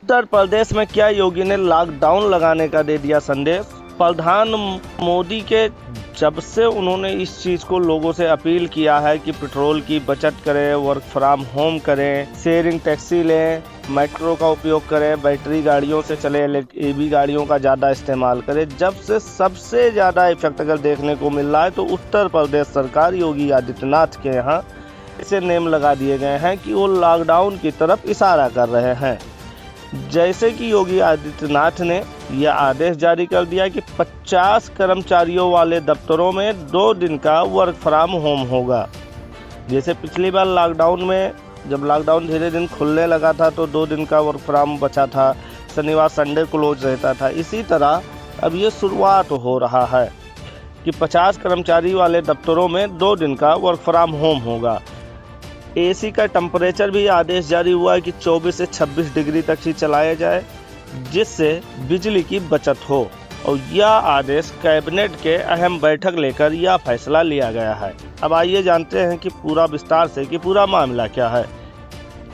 उत्तर प्रदेश में क्या योगी ने लॉकडाउन लगाने का दे दिया संदेश। प्रधान मोदी के जब से उन्होंने इस चीज़ को लोगों से अपील किया है कि पेट्रोल की बचत करें, वर्क फ्रॉम होम करें, शेयरिंग टैक्सी लें, मेट्रो का उपयोग करें, बैटरी गाड़ियों से चले, ईवी गाड़ियों का ज़्यादा इस्तेमाल करें, जब से सबसे ज़्यादा इफेक्ट अगर देखने को मिल रहा है तो उत्तर प्रदेश सरकार योगी आदित्यनाथ के यहाँ ऐसे नेम लगा दिए गए हैं कि वो लॉकडाउन की तरफ इशारा कर रहे हैं। जैसे कि योगी आदित्यनाथ ने यह आदेश जारी कर दिया कि 50 कर्मचारियों वाले दफ्तरों में 2 दिन का वर्क फ्रॉम होम होगा। जैसे पिछली बार लॉकडाउन में जब लॉकडाउन धीरे दिन खुलने लगा था तो 2 दिन का वर्क फ्रॉम बचा था, शनिवार संडे क्लोज रहता था। इसी तरह अब ये शुरुआत हो रहा है कि 50 कर्मचारी वाले दफ्तरों में 2 दिन का वर्क फ्रॉम होम होगा। एसी का टेम्परेचर भी आदेश जारी हुआ है कि 24 से 26 डिग्री तक ही चलाया जाए, जिससे बिजली की बचत हो। और यह आदेश कैबिनेट के अहम बैठक लेकर यह फैसला लिया गया है। अब आइए जानते हैं कि पूरा विस्तार से कि पूरा मामला क्या है।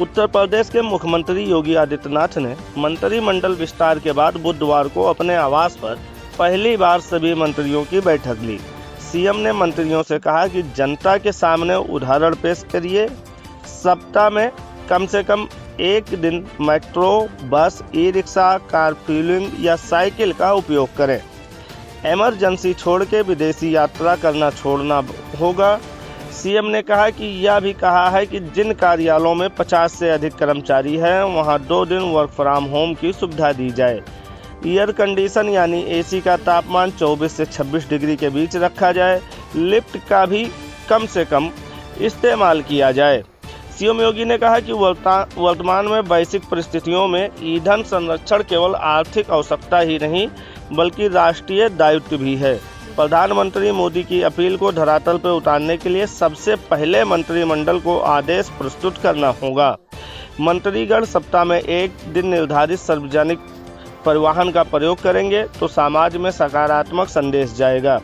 उत्तर प्रदेश के मुख्यमंत्री योगी आदित्यनाथ ने मंत्रिमंडल विस्तार के बाद बुधवार को अपने आवास पर पहली बार सभी मंत्रियों की बैठक ली। सीएम ने मंत्रियों से कहा कि जनता के सामने उदाहरण पेश करिए, सप्ताह में कम से कम 1 दिन मेट्रो, बस, ई रिक्शा, कारपूलिंग या साइकिल का उपयोग करें। इमरजेंसी छोड़ के विदेशी यात्रा करना छोड़ना होगा। सीएम ने कहा कि यह भी कहा है कि जिन कार्यालयों में 50 से अधिक कर्मचारी हैं वहां 2 दिन वर्क फ्रॉम होम की सुविधा दी जाए। एयर कंडीशन यानी एसी का तापमान 24 से 26 डिग्री के बीच रखा जाए। लिफ्ट का भी कम से कम इस्तेमाल किया जाए। सीएम योगी ने कहा कि वर्तमान में वैश्विक परिस्थितियों में ईंधन संरक्षण केवल आर्थिक आवश्यकता ही नहीं बल्कि राष्ट्रीय दायित्व भी है। प्रधानमंत्री मोदी की अपील को धरातल पर उतारने के लिए सबसे पहले मंत्रिमंडल को आदेश प्रस्तुत करना होगा। मंत्रीगण सप्ताह में 1 दिन निर्धारित सार्वजनिक परिवहन का प्रयोग करेंगे तो समाज में सकारात्मक संदेश जाएगा।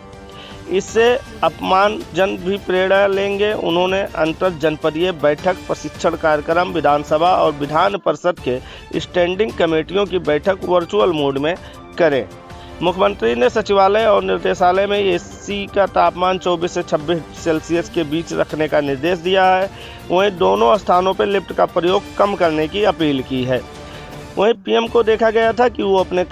इससे अपमानजन भी प्रेरणा लेंगे। उन्होंने अंतर जनपदीय बैठक, प्रशिक्षण कार्यक्रम, विधानसभा और विधान परिषद के स्टैंडिंग कमेटियों की बैठक वर्चुअल मोड में करें। मुख्यमंत्री ने सचिवालय और निर्देशालय में एसी का तापमान 24 से 26 सेल्सियस के बीच रखने का निर्देश दिया है। वहीं दोनों स्थानों पर लिफ्ट का प्रयोग कम करने की अपील की है। वहीं पीएम को देखा गया था कि वो अपने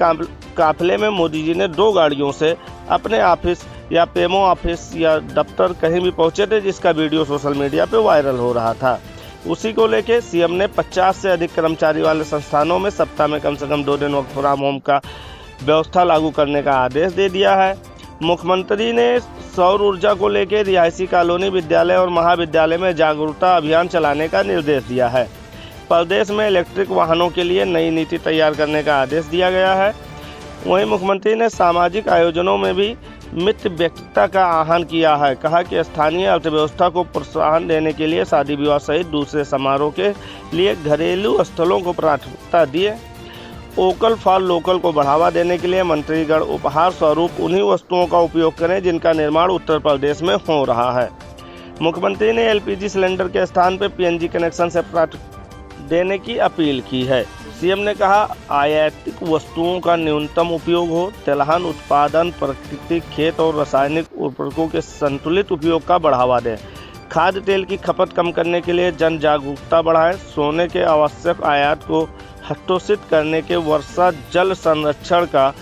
काफिले में मोदी जी ने 2 गाड़ियों से अपने ऑफिस या पीएमओ ऑफिस या दफ्तर कहीं भी पहुंचे थे, जिसका वीडियो सोशल मीडिया पे वायरल हो रहा था। उसी को लेके सीएम ने 50 से अधिक कर्मचारी वाले संस्थानों में सप्ताह में कम से कम 2 दिन वर्क फ्रॉम होम का व्यवस्था लागू करने का आदेश दे दिया है। मुख्यमंत्री ने सौर ऊर्जा को लेकर रिहायशी कॉलोनी, विद्यालय और महाविद्यालय में जागरूकता अभियान चलाने का निर्देश दिया है। प्रदेश में इलेक्ट्रिक वाहनों के लिए नई नीति तैयार करने का आदेश दिया गया है। वहीं मुख्यमंत्री ने सामाजिक आयोजनों में भी मित्र व्यक्तिता का आह्वान किया है। कहा कि स्थानीय अर्थव्यवस्था को प्रोत्साहन देने के लिए शादी विवाह सहित दूसरे समारोह के लिए घरेलू स्थलों को प्राथमिकता दिए। वोकल फॉर लोकल को बढ़ावा देने के लिए मंत्रीगण उपहार स्वरूप उन्हीं वस्तुओं का उपयोग करें जिनका निर्माण उत्तर प्रदेश में हो रहा है। मुख्यमंत्री ने एलपीजी सिलेंडर के स्थान पर पीएनजी कनेक्शन से देने की अपील की है। सीएम ने कहा आयातित वस्तुओं का न्यूनतम उपयोग हो, तिलहन उत्पादन, प्राकृतिक खेत और रासायनिक उर्वरकों के संतुलित उपयोग का बढ़ावा दें। खाद्य तेल की खपत कम करने के लिए जन जागरूकता बढ़ाएं। सोने के आवश्यक आयात को हतोत्साहित करने के वर्षा जल संरक्षण का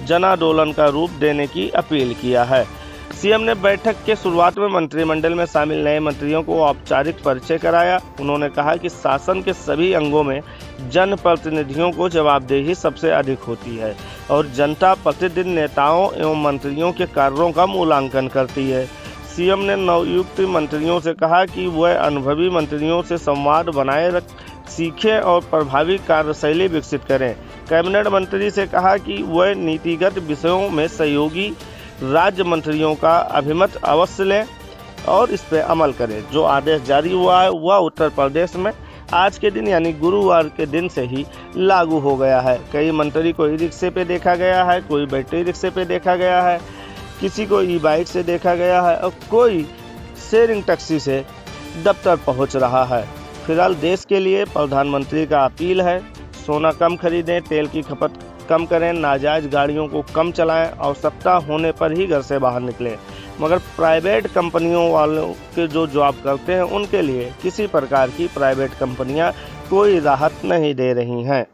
जन आंदोलन का रूप देने की अपील किया है। सीएम ने बैठक के शुरुआत में मंत्रिमंडल में शामिल नए मंत्रियों को औपचारिक परिचय कराया। उन्होंने कहा कि शासन के सभी अंगों में जनप्रतिनिधियों को जवाबदेही सबसे अधिक होती है और जनता प्रतिदिन नेताओं एवं मंत्रियों के कार्यों का मूल्यांकन करती है। सीएम ने नवनियुक्त मंत्रियों से कहा कि वह अनुभवी मंत्रियों से संवाद बनाए सीखें और प्रभावी कार्यशैली विकसित करें। कैबिनेट मंत्री से कहा कि वह नीतिगत विषयों में सहयोगी राज्य मंत्रियों का अभिमत अवश्य लें और इस पर अमल करें। जो आदेश जारी हुआ है वह उत्तर प्रदेश में आज के दिन यानी गुरुवार के दिन से ही लागू हो गया है। कई मंत्री को ई रिक्शे पे देखा गया है, कोई बैटरी रिक्शे पे देखा गया है, किसी को ई बाइक से देखा गया है और कोई शेयरिंग टैक्सी से दफ्तर पहुंच रहा है। फिलहाल देश के लिए प्रधानमंत्री का अपील है, सोना कम खरीदें, तेल की खपत कम करें, नाजायज़ गाड़ियों को कम चलाएं, आवश्यकता होने पर ही घर से बाहर निकलें। मगर प्राइवेट कंपनियों वालों के जो जॉब करते हैं उनके लिए किसी प्रकार की प्राइवेट कंपनियां कोई राहत नहीं दे रही हैं।